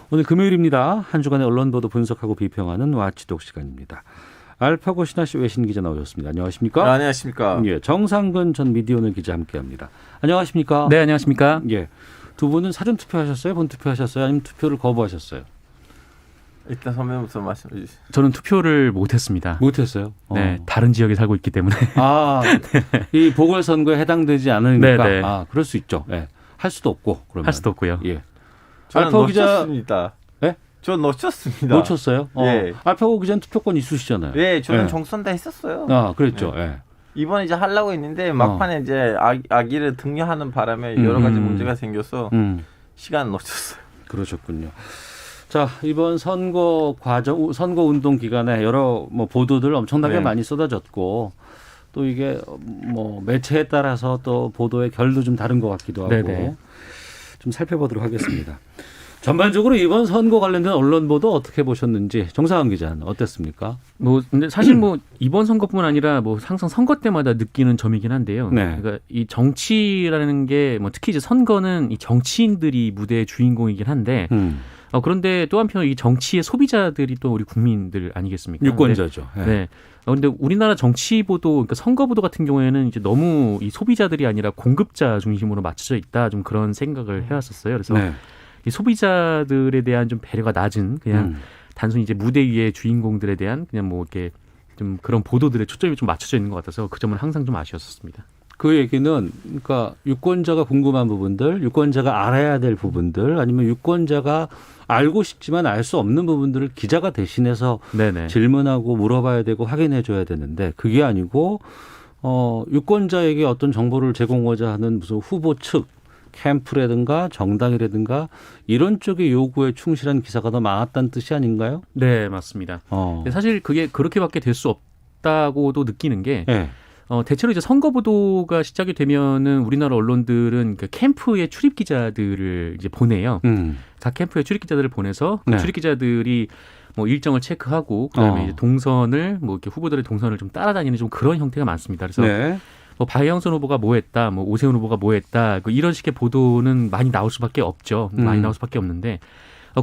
오늘 금요일입니다. 한 주간의 언론 보도 분석하고 비평하는 와치독 시간입니다. 알파고 신하 씨 외신 기자 나오셨습니다. 안녕하십니까? 네, 안녕하십니까? 예, 정상근 전 미디어오늘 기자 함께합니다. 안녕하십니까? 네, 안녕하십니까? 예, 두 분은 사전 투표하셨어요? 본 투표하셨어요? 아니면 투표를 거부하셨어요? 일단 선배부터 말씀해 주시죠. 저는 투표를 못했습니다. 못했어요? 네, 다른 지역에 살고 있기 때문에. 아, 이 보궐선거에 해당되지 않으니까. 네, 네. 아, 그럴 수 있죠. 예, 할 수도 없고 그러면. 할 수도 없고요. 예. 저는 알파고 기자 놓쳤습니다. 예? 저 놓쳤습니다. 놓쳤어요? 예. 알파고 기자는 투표권 있으시잖아요. 예, 저는 예. 정선 다 했었어요. 아, 그랬죠. 예. 이번에 이제 하려고 했는데 막판에 이제 아기를 등려하는 바람에 여러 가지 문제가 생겨서 시간 놓쳤어요. 그러셨군요. 자, 이번 선거 과정, 선거 운동 기간에 여러 보도들 엄청나게 네. 많이 쏟아졌고 또 이게 매체에 따라서 또 보도의 결도 좀 다른 것 같기도 하고 네네. 좀 살펴보도록 하겠습니다. 전반적으로 이번 선거 관련된 언론 보도 어떻게 보셨는지 정상환 기자는 어땠습니까? 근데 사실 이번 선거뿐만 아니라 항상 선거 때마다 느끼는 점이긴 한데요. 네. 그러니까 이 정치라는 게 특히 이제 선거는 이 정치인들이 무대의 주인공이긴 한데 그런데 또 한편 이 정치의 소비자들이 또 우리 국민들 아니겠습니까? 유권자죠. 네. 네. 근데 우리나라 정치 보도, 그러니까 선거 보도 같은 경우에는 이제 너무 이 소비자들이 아니라 공급자 중심으로 맞춰져 있다, 좀 그런 생각을 해왔었어요. 그래서 네. 이 소비자들에 대한 좀 배려가 낮은 그냥 단순히 이제 무대 위의 주인공들에 대한 그냥 이렇게 좀 그런 보도들의 초점이 좀 맞춰져 있는 것 같아서 그 점은 항상 좀 아쉬웠었습니다. 그 얘기는 그러니까 유권자가 궁금한 부분들, 유권자가 알아야 될 부분들, 아니면 유권자가 알고 싶지만 알 수 없는 부분들을 기자가 대신해서 네네. 질문하고 물어봐야 되고 확인해 줘야 되는데 그게 아니고 유권자에게 어떤 정보를 제공하고자 하는 무슨 후보 측 캠프라든가 정당이라든가 이런 쪽의 요구에 충실한 기사가 더 많았다는 뜻이 아닌가요? 네, 맞습니다. 사실 그게 그렇게밖에 될 수 없다고도 느끼는 게 네. 대체로 이제 선거 보도가 시작이 되면은 우리나라 언론들은 그 캠프의 출입 기자들을 이제 보내요. 각 캠프의 출입 기자들을 보내서 그 네. 출입 기자들이 일정을 체크하고 그다음에 이제 동선을 이렇게 후보들의 동선을 좀 따라다니는 좀 그런 형태가 많습니다. 그래서 네. 박영선 후보가 뭐했다, 오세훈 후보가 뭐했다, 이런 식의 보도는 많이 나올 수밖에 없죠. 많이 나올 수밖에 없는데.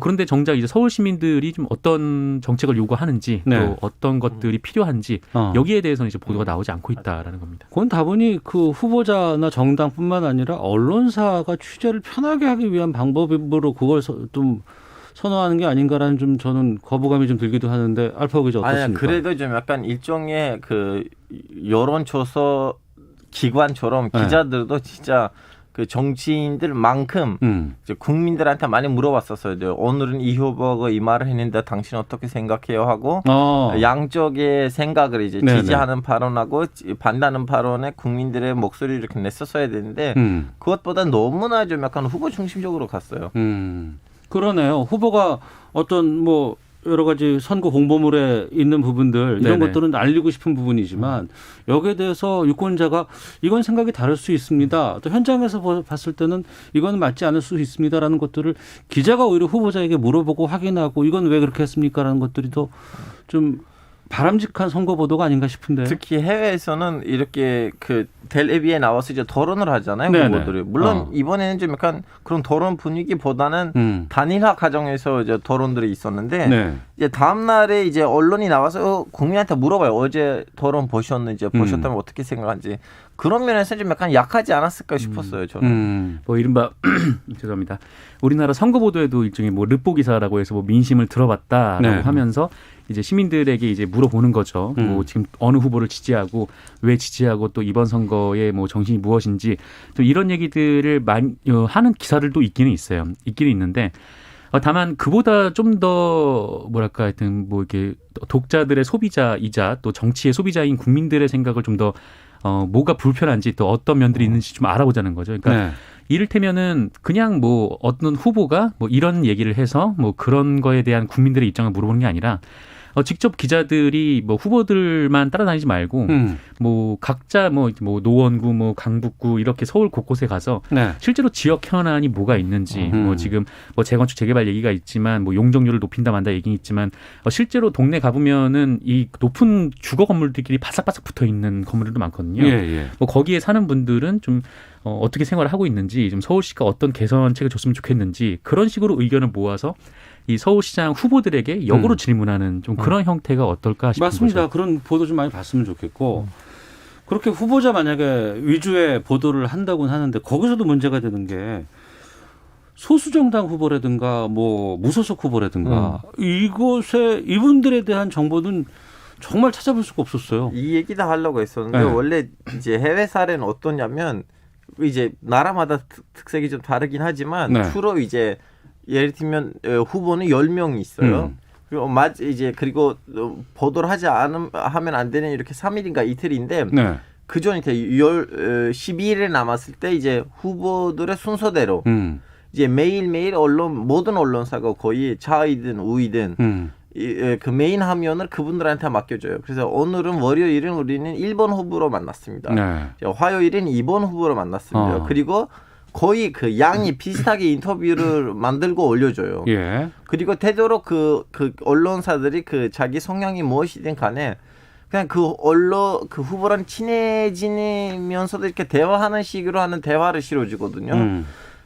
그런데 정작 이제 서울 시민들이 좀 어떤 정책을 요구하는지 네. 또 어떤 것들이 필요한지 여기에 대해서는 이제 보도가 나오지 않고 있다라는 겁니다. 그건 다분히 그 후보자나 정당뿐만 아니라 언론사가 취재를 편하게 하기 위한 방법으로 그걸 좀 선호하는 게 아닌가라는 좀 저는 거부감이 좀 들기도 하는데 알파고 기자 어떻습니까? 아니, 그래도 좀 약간 일종의 그 여론조사 기관처럼 기자들도 진짜 그 정치인들만큼 이제 국민들한테 많이 물어봤었어요. 오늘은 이 후보가 이 말을 했는데 당신 어떻게 생각해요? 하고 양쪽의 생각을 이제 네네. 지지하는 발언하고 반대하는 발언에 국민들의 목소리를 이렇게 냈었어야 되는데 그것보다 너무나 좀 약간 후보 중심적으로 갔어요. 그러네요. 후보가 어떤 여러 가지 선거 공보물에 있는 부분들 이런 네네. 것들은 알리고 싶은 부분이지만 여기에 대해서 유권자가 이건 생각이 다를 수 있습니다. 또 현장에서 봤을 때는 이건 맞지 않을 수 있습니다라는 것들을 기자가 오히려 후보자에게 물어보고 확인하고 이건 왜 그렇게 했습니까라는 것들이 더 좀 바람직한 선거 보도가 아닌가 싶은데. 특히 해외에서는 이렇게 그 텔레비에 나와서 이제 토론을 하잖아요. 네네. 후보들이. 물론 이번에는 좀 약간 그런 토론 분위기보다는 단일화 과정에서 이제 토론들이 있었는데 네. 이제 다음 날에 이제 언론이 나와서 국민한테 물어봐요. 어제 토론 보셨는지 보셨다면 어떻게 생각하는지. 그런 면에서 좀 약간 약하지 않았을까 싶었어요. 저는. 이른바 죄송합니다. 우리나라 선거 보도에도 일종의 르포 기사라고 해서 민심을 들어봤다라고 네. 하면서 이제 시민들에게 이제 물어보는 거죠. 지금 어느 후보를 지지하고 왜 지지하고 또 이번 선거의 정신이 무엇인지 또 이런 얘기들을 많이 하는 기사들도 있기는 있어요. 있기는 있는데 다만 그보다 좀 더 하여튼 이렇게 독자들의 소비자이자 또 정치의 소비자인 국민들의 생각을 좀 더 뭐가 불편한지 또 어떤 면들이 있는지 좀 알아보자는 거죠. 그러니까 네. 이를테면은 그냥 어떤 후보가 이런 얘기를 해서 그런 거에 대한 국민들의 입장을 물어보는 게 아니라 직접 기자들이 후보들만 따라다니지 말고 각자 노원구 강북구 이렇게 서울 곳곳에 가서 네. 실제로 지역 현안이 뭐가 있는지 지금 재건축 재개발 얘기가 있지만 용적률을 높인다 만다 얘기는 있지만 실제로 동네 가보면은 이 높은 주거 건물들끼리 바삭바삭 붙어 있는 건물들도 많거든요. 예, 예. 거기에 사는 분들은 좀 어떻게 생활을 하고 있는지, 좀 서울시가 어떤 개선책을 줬으면 좋겠는지 그런 식으로 의견을 모아서 이 서울시장 후보들에게 역으로 질문하는 좀 그런 형태가 어떨까 싶은 맞습니다. 거죠. 그런 보도 좀 많이 봤으면 좋겠고 그렇게 후보자 만약에 위주의 보도를 한다고는 하는데 거기서도 문제가 되는 게 소수정당 후보라든가 뭐 무소속 후보라든가 이곳에 이분들에 대한 정보는 정말 찾아볼 수가 없었어요. 이 얘기도 하려고 했었는데 네. 원래 이제 해외 사례는 어떠냐면 이제 나라마다 특색이 좀 다르긴 하지만 네. 주로 이제 예를 들면 후보는 10명이 있어요. 그리고 보도를 하면 안 되는 이렇게 3일인가 이틀인데 네. 그 전에 12일에 남았을 때 이제 후보들의 순서대로 이제 매일매일 모든 언론사가 거의 좌이든 우이든 그 메인 화면을 그분들한테 맡겨줘요. 그래서 오늘은 월요일은 우리는 1번 후보로 만났습니다. 네. 화요일은 2번 후보로 만났습니다. 그리고 거의 그 양이 비슷하게 인터뷰를 만들고 올려줘요. 예. 그리고 되도록 그 언론사들이 그 자기 성향이 무엇이든 간에 그냥 그 후보랑 친해지면서도 이렇게 대화하는 식으로 하는 대화를 실어주거든요.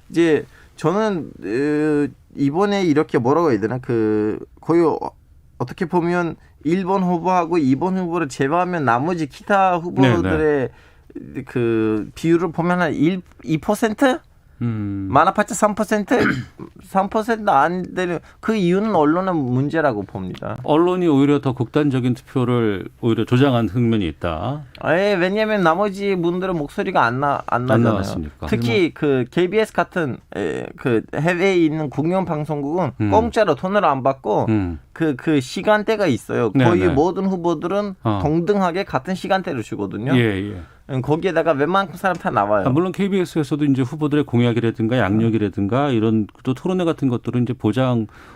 이제 저는 이번에 이렇게 뭐라고 해야 되나 거의 어떻게 보면 1번 후보하고 2번 후보를 제외하면 나머지 기타 후보들의 그 비율을 보면 한 2%? 많아봤자 3% 안 되는 그 이유는 언론의 문제라고 봅니다. 언론이 오히려 더 극단적인 투표를 오히려 조장한 측면이 있다. 왜냐하면 나머지 분들의 목소리가 안 나잖아요. 나왔으니까. 특히 그 KBS 같은 그 해외에 있는 국영 방송국은 공짜로 돈을 안 받고 그 시간대가 있어요. 거의 네네. 모든 후보들은 동등하게 같은 시간대를 주거든요. 예. 거기에다가 웬만큼 사람 다 나와요. 물론 KBS에서도 이제 후보들의 공약이라든가 양력이라든가 이런 또 토론회 같은 것들은 이제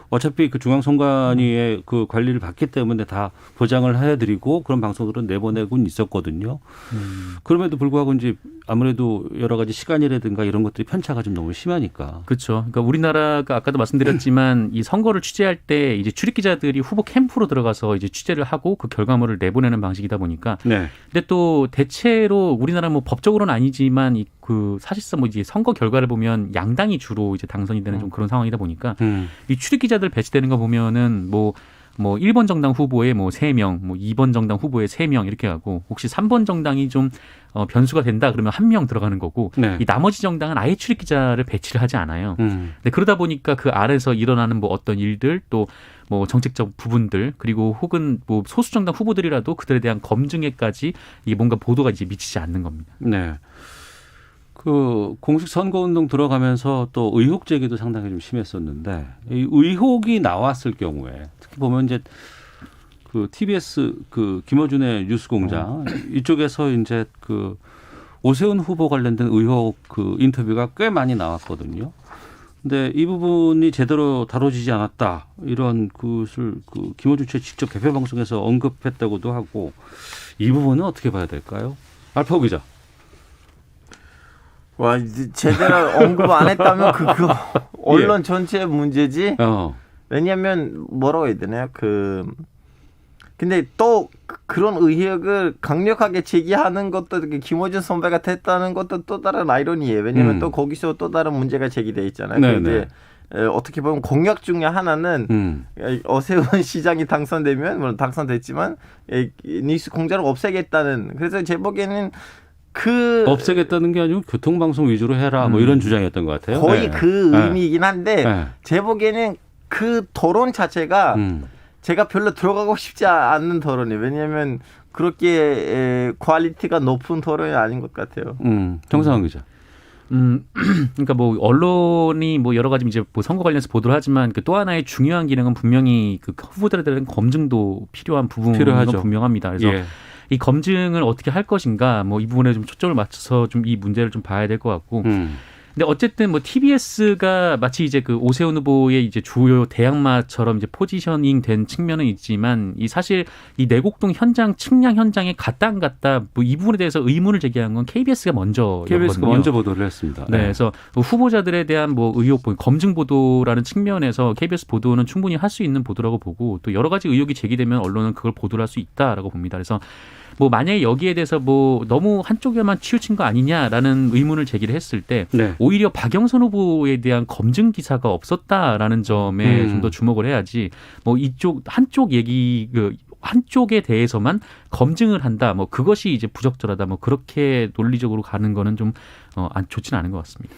어차피 그 중앙선관위의 그 관리를 받기 때문에 다 보장을 해드리고 그런 방송들은 내보내고는 있었거든요. 그럼에도 불구하고 이제 아무래도 여러 가지 시간이라든가 이런 것들이 편차가 좀 너무 심하니까. 그렇죠. 그러니까 우리나라가 아까도 말씀드렸지만 이 선거를 취재할 때 이제 출입 기자들이 후보 캠프로 들어가서 이제 취재를 하고 그 결과물을 내보내는 방식이다 보니까. 네. 근데 또 대체로 우리나라 뭐 법적으로는 아니지만 그 사실상 뭐 이제 선거 결과를 보면 양당이 주로 이제 당선이 되는 좀 그런 상황이다 보니까 이 출입 기자들 배치되는 거 보면은 뭐 1번 정당 후보에 뭐 3명, 뭐 2번 정당 후보에 3명 이렇게 하고 혹시 3번 정당이 좀 변수가 된다 그러면 1명 들어가는 거고 네. 이 나머지 정당은 아예 출입 기자를 배치를 하지 않아요. 근데 그러다 보니까 그 아래서 일어나는 뭐 어떤 일들 또 뭐 정책적 부분들 그리고 혹은 뭐 소수 정당 후보들이라도 그들에 대한 검증에까지 이게 뭔가 보도가 이제 미치지 않는 겁니다. 네. 그 공식 선거운동 들어가면서 또 의혹 제기도 상당히 좀 심했었는데 이 의혹이 나왔을 경우에 특히 보면 이제 그 TBS 그 김어준의 뉴스공장 이쪽에서 이제 그 오세훈 후보 관련된 의혹 그 인터뷰가 꽤 많이 나왔거든요. 근데 이 부분이 제대로 다뤄지지 않았다 이런 것을 그 김어준 씨의 직접 개표 방송에서 언급했다고도 하고 이 부분은 어떻게 봐야 될까요? 알파고 기자. 와, 제대로 언급 안 했다면 그거 언론 전체의 문제지. 왜냐하면 뭐라고 해야 되나요? 근데 또 그런 의혹을 강력하게 제기하는 것도 김어준 선배가 됐다는 것도 또 다른 아이러니예요. 왜냐하면 또 거기서 또 다른 문제가 제기돼 있잖아요. 근데 어떻게 보면 공약 중에 하나는 오세훈 시장이 당선되면 물론 당선됐지만 뉴스 공장을 없애겠다는. 그래서 제 보기에는 없애겠다는 게 아니고 교통방송 위주로 해라 뭐 이런 주장이었던 것 같아요. 거의 그 의미이긴 한데 제 보기에는 그 토론 자체가 제가 별로 들어가고 싶지 않는 토론이에요. 왜냐하면 그렇게 퀄리티가 높은 토론이 아닌 것 같아요. 정상훈 기자. 그러니까 뭐 언론이 뭐 여러 가지 이제 뭐 선거 관련해서 보도를 하지만 그 또 하나의 중요한 기능은 분명히 그 후보들에 대한 검증도 필요한 부분은 분명합니다. 그래서 이 검증을 어떻게 할 것인가 뭐 이 부분에 좀 초점을 맞춰서 좀 이 문제를 좀 봐야 될 것 같고 근데 어쨌든 뭐 TBS가 마치 이제 그 오세훈 후보의 이제 주요 대항마처럼 이제 포지셔닝 된 측면은 있지만 이 사실 이 내곡동 현장 측량 현장에 갔다 안 갔다 뭐 이 부분에 대해서 의문을 제기한 건 KBS가 먼저였거든요. KBS가 먼저 보도를 했습니다. 네, 그래서 후보자들에 대한 뭐 의혹, 검증 보도라는 측면에서 KBS 보도는 충분히 할 수 있는 보도라고 보고 또 여러 가지 의혹이 제기되면 언론은 그걸 보도를 할 수 있다라고 봅니다. 그래서 뭐 만약에 여기에 대해서 뭐 너무 한쪽에만 치우친 거 아니냐라는 의문을 제기를 했을 때 네. 오히려 박영선 후보에 대한 검증 기사가 없었다라는 점에 좀 더 주목을 해야지 뭐 이쪽 한쪽 얘기 한쪽에 대해서만 검증을 한다. 뭐 그것이 이제 부적절하다. 뭐 그렇게 논리적으로 가는 거는 좀 좋지는 않은 것 같습니다.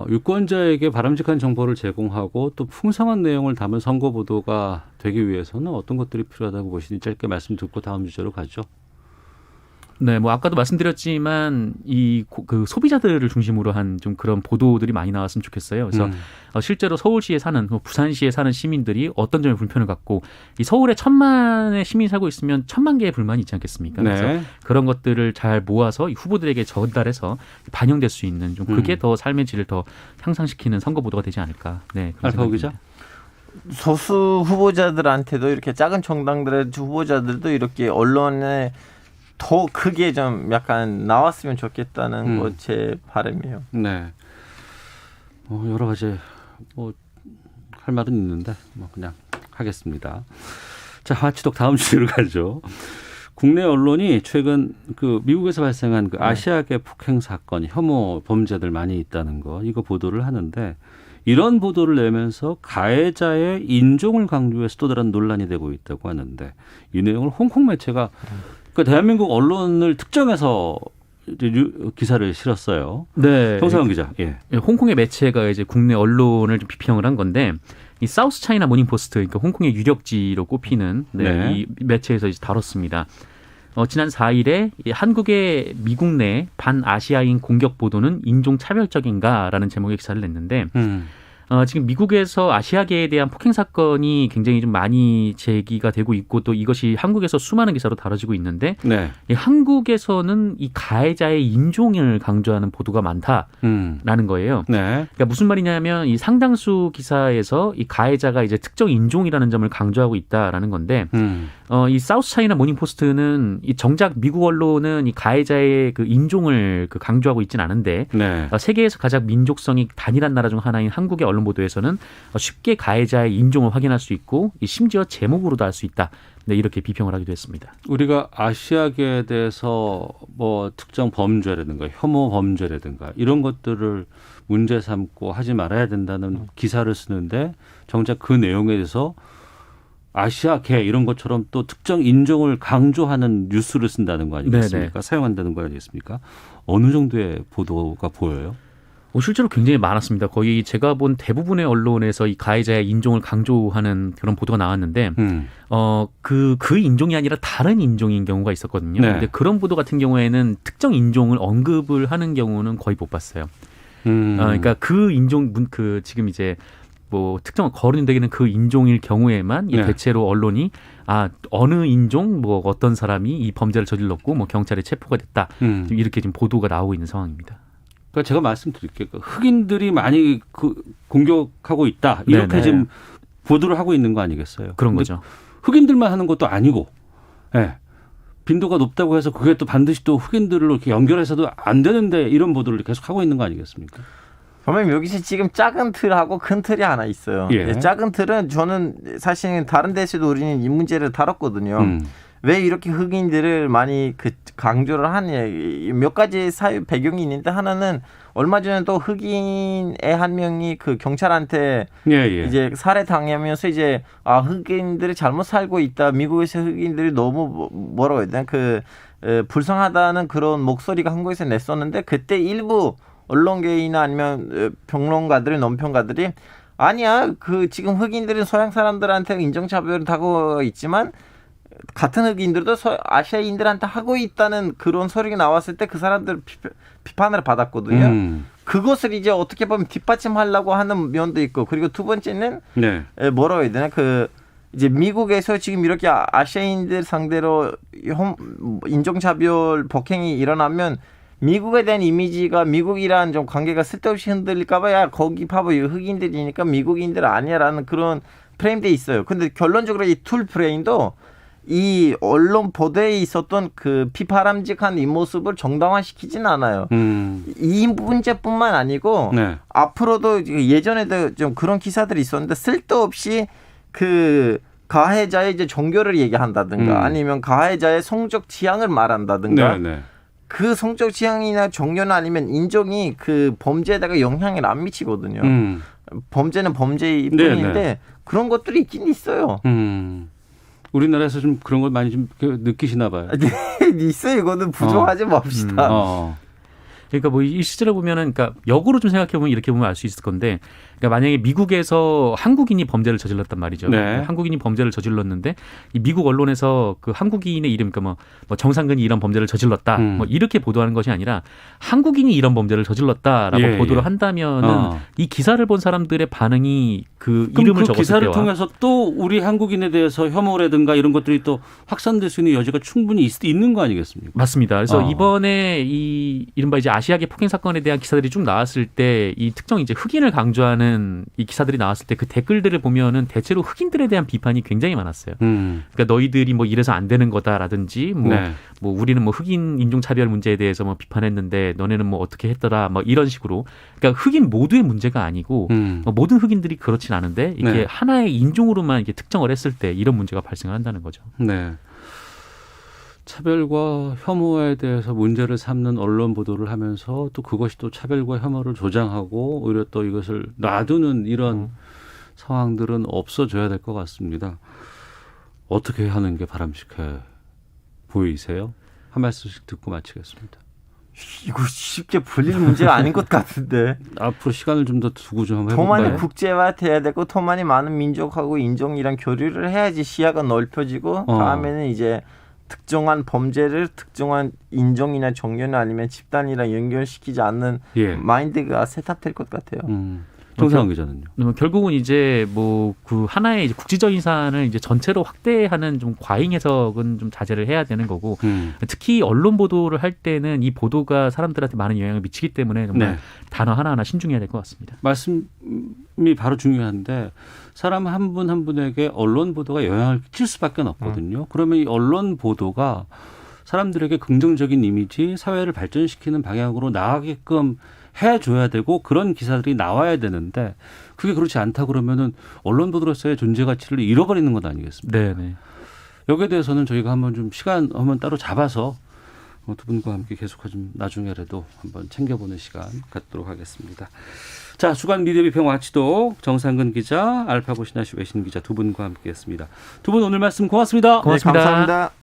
유권자에게 바람직한 정보를 제공하고 또 풍성한 내용을 담은 선거 보도가 되기 위해서는 어떤 것들이 필요하다고 보시니 짧게 말씀 듣고 다음 주제로 가죠. 네, 뭐 아까도 말씀드렸지만 그 소비자들을 중심으로 한 좀 그런 보도들이 많이 나왔으면 좋겠어요. 그래서 실제로 서울시에 사는, 부산시에 사는 시민들이 어떤 점에 불편을 갖고 이 서울에 1,000만의 시민이 살고 있으면 1,000만 개의 불만이 있지 않겠습니까? 네. 그래서 그런 것들을 잘 모아서 이 후보들에게 전달해서 반영될 수 있는 좀 그게 더 삶의 질을 더 향상시키는 선거 보도가 되지 않을까. 네, 알파고 기자. 소수 후보자들한테도 이렇게 작은 정당들의 후보자들도 이렇게 언론에 더 크게 좀 약간 나왔으면 좋겠다는 거 제 바람이에요. 네. 여러 가지 뭐 할 말은 있는데 뭐 그냥 하겠습니다. 자, 화치독 다음 주제로 가죠. 국내 언론이 최근 그 미국에서 발생한 그 아시아계 폭행 사건 혐오 범죄들 많이 있다는 거 이거 보도를 하는데 이런 보도를 내면서 가해자의 인종을 강조해서 또 다른 논란이 되고 있다고 하는데 이 내용을 홍콩 매체가 그러니까 대한민국 언론을 특정해서 이제 기사를 실었어요. 네. 정상훈 기자. 예. 홍콩의 매체가 이제 국내 언론을 좀 비평을 한 건데 이 사우스 차이나 모닝 포스트, 그러니까 홍콩의 유력지로 꼽히는 네. 이 매체에서 이제 다뤘습니다. 지난 4일에 한국의 미국 내 반아시아인 공격 보도는 인종 차별적인가라는 제목의 기사를 냈는데 지금 미국에서 아시아계에 대한 폭행 사건이 굉장히 좀 많이 제기가 되고 있고 또 이것이 한국에서 수많은 기사로 다뤄지고 있는데 네. 이 한국에서는 이 가해자의 인종을 강조하는 보도가 많다라는 거예요. 네. 그러니까 무슨 말이냐면 이 상당수 기사에서 이 가해자가 이제 특정 인종이라는 점을 강조하고 있다라는 건데 이 사우스 차이나 모닝 포스트는 이 정작 미국 언론은 이 가해자의 그 인종을 그 강조하고 있지는 않은데 네. 세계에서 가장 민족성이 단일한 나라 중 하나인 한국의 언론 보도에서는 쉽게 가해자의 인종을 확인할 수 있고 심지어 제목으로도 알 수 있다. 네, 이렇게 비평을 하기도 했습니다. 우리가 아시아계에 대해서 뭐 특정 범죄라든가 혐오 범죄라든가 이런 것들을 문제 삼고 하지 말아야 된다는 기사를 쓰는데 정작 그 내용에 대해서 아시아계 이런 것처럼 또 특정 인종을 강조하는 뉴스를 쓴다는 거 아니겠습니까? 네네. 사용한다는 거 아니겠습니까? 어느 정도의 보도가 보여요? 실제로 굉장히 많았습니다. 거의 제가 본 대부분의 언론에서 이 가해자의 인종을 강조하는 그런 보도가 나왔는데, 그 인종이 아니라 다른 인종인 경우가 있었거든요. 네. 근데 그런 보도 같은 경우에는 특정 인종을 언급을 하는 경우는 거의 못 봤어요. 그러니까 그 인종, 지금 이제 뭐 특정 거론되기는 그 인종일 경우에만 이 네. 대체로 언론이 어느 인종 뭐 어떤 사람이 이 범죄를 저질렀고 뭐 경찰에 체포가 됐다. 이렇게 지금 보도가 나오고 있는 상황입니다. 그러니까 제가 말씀드릴게요. 흑인들이 많이 공격하고 있다. 이렇게 네네. 지금 보도를 하고 있는 거 아니겠어요? 그런 거죠. 흑인들만 하는 것도 아니고, 예. 빈도가 높다고 해서 그게 또 반드시 또 흑인들로 이렇게 연결해서도 안 되는데 이런 보도를 계속 하고 있는 거 아니겠습니까? 선생님 여기서 지금 작은 틀하고 큰 틀이 하나 있어요. 예. 작은 틀은 저는 사실 다른 데서도 우리는 이 문제를 다뤘거든요. 왜 이렇게 흑인들을 많이 강조를 하냐. 몇 가지 사회 배경이 있는데 하나는 얼마 전에 또 흑인의 한 명이 그 경찰한테 이제 살해 당하면서 이제 흑인들이 잘못 살고 있다. 미국에서 흑인들이 너무 뭐라고 해야 되나 불쌍하다는 그런 목소리가 한국에서 냈었는데 그때 일부 언론계이나 아니면 평론가들이 논평가들이 아니야 지금 흑인들은 서양 사람들한테 인종차별을 하고 있지만 같은 흑인들도 아시아인들한테 하고 있다는 그런 소리가 나왔을 때 그 사람들 비판을 받았거든요. 그것을 이제 어떻게 보면 뒷받침하려고 하는 면도 있고 그리고 두 번째는 뭐라고 해야 되나 이제 미국에서 지금 이렇게 아시아인들 상대로 인종차별 폭행이 일어나면 미국에 대한 이미지가 미국이란 좀 관계가 쓸데없이 흔들릴까봐 야 거기 봐봐 이거 흑인들이니까 미국인들 아니야라는 그런 프레임돼 있어요. 근데 결론적으로 이 툴 프레임도 이 언론 보도에 있었던 그 비바람직한 이 모습을 정당화시키진 않아요. 이 문제뿐만 아니고 네. 앞으로도 예전에도 좀 그런 기사들이 있었는데 쓸데없이 그 가해자의 이제 종교를 얘기한다든가 아니면 가해자의 성적 취향을 말한다든가 네. 그 성적 취향이나 종교나 아니면 인종이 그 범죄에다가 영향을 안 미치거든요. 범죄는 범죄일 뿐인데 그런 것들이 있긴 있어요. 우리나라에서 좀 그런 걸 많이 좀 느끼시나 봐요. 있어요. 이거는 부정하지 맙시다. 그러니까 뭐 이 시절에 보면은 그러니까 역으로 좀 생각해 보면 이렇게 보면 알 수 있을 건데, 그러니까 만약에 미국에서 한국인이 범죄를 저질렀단 말이죠. 네. 한국인이 범죄를 저질렀는데 이 미국 언론에서 그 한국인의 이름, 그러니까 뭐 정상근이 이런 범죄를 저질렀다, 뭐 이렇게 보도하는 것이 아니라 한국인이 이런 범죄를 저질렀다라고 보도를 한다면은 이 기사를 본 사람들의 반응이 그 이름을 적었을 기사를 때와 통해서 또 우리 한국인에 대해서 혐오라든가 이런 것들이 또 확산될 수 있는 여지가 충분히 있는 거 아니겠습니까? 맞습니다. 그래서 이번에 이 이른바 이제 아시아계 폭행 사건에 대한 기사들이 쭉 나왔을 때 이 특정 이제 흑인을 강조하는 이 기사들이 나왔을 때 그 댓글들을 보면은 대체로 흑인들에 대한 비판이 굉장히 많았어요. 그러니까 너희들이 뭐 이래서 안 되는 거다라든지 뭐 우리는 뭐 흑인 인종차별 문제에 대해서 뭐 비판했는데 너네는 뭐 어떻게 했더라 뭐 이런 식으로. 그러니까 흑인 모두의 문제가 아니고 모든 흑인들이 그렇진 않은데 이게 하나의 인종으로만 이렇게 특정을 했을 때 이런 문제가 발생을 한다는 거죠. 네. 차별과 혐오에 대해서 문제를 삼는 언론 보도를 하면서 또 그것이 또 차별과 혐오를 조장하고 오히려 또 이것을 놔두는 이런 상황들은 없어져야 될 것 같습니다. 어떻게 하는 게 바람직해 보이세요? 한 말씀씩 듣고 마치겠습니다. 이거 쉽게 풀릴 문제가 아닌 것 같은데. 앞으로 시간을 좀 더 두고 좀 한번 더 해볼까요? 많이 국제화돼야 되고 더 많이 많은 민족하고 인종이랑 교류를 해야지 시야가 넓혀지고 다음에는 이제 특정한 범죄를 특정한 인종이나 종교나 아니면 집단이랑 연결시키지 않는 마인드가 세탑될 것 같아요. 정상훈 기자는요? 결국은 이제 뭐 그 하나의 이제 국지적인 사안을 이제 전체로 확대하는 좀 과잉 해석은 좀 자제를 해야 되는 거고 특히 언론 보도를 할 때는 이 보도가 사람들한테 많은 영향을 미치기 때문에 정말 단어 하나하나 신중해야 될 것 같습니다. 말씀이 바로 중요한데 사람 한 분 한 분에게 언론 보도가 영향을 끼칠 수밖에 없거든요. 그러면 이 언론 보도가 사람들에게 긍정적인 이미지, 사회를 발전시키는 방향으로 나아가게끔 해줘야 되고 그런 기사들이 나와야 되는데 그게 그렇지 않다 그러면은 언론 보도로서의 존재 가치를 잃어버리는 것 아니겠습니까? 네. 여기에 대해서는 저희가 한번 좀 시간 한번 따로 잡아서 두 분과 함께 계속 좀 나중에라도 한번 챙겨보는 시간 갖도록 하겠습니다. 자, 주간 미디어 비평 와치독 정상근 기자, 알파고 신하시 외신 기자 두 분과 함께했습니다. 두 분 오늘 말씀 고맙습니다. 고맙습니다. 네, 감사합니다.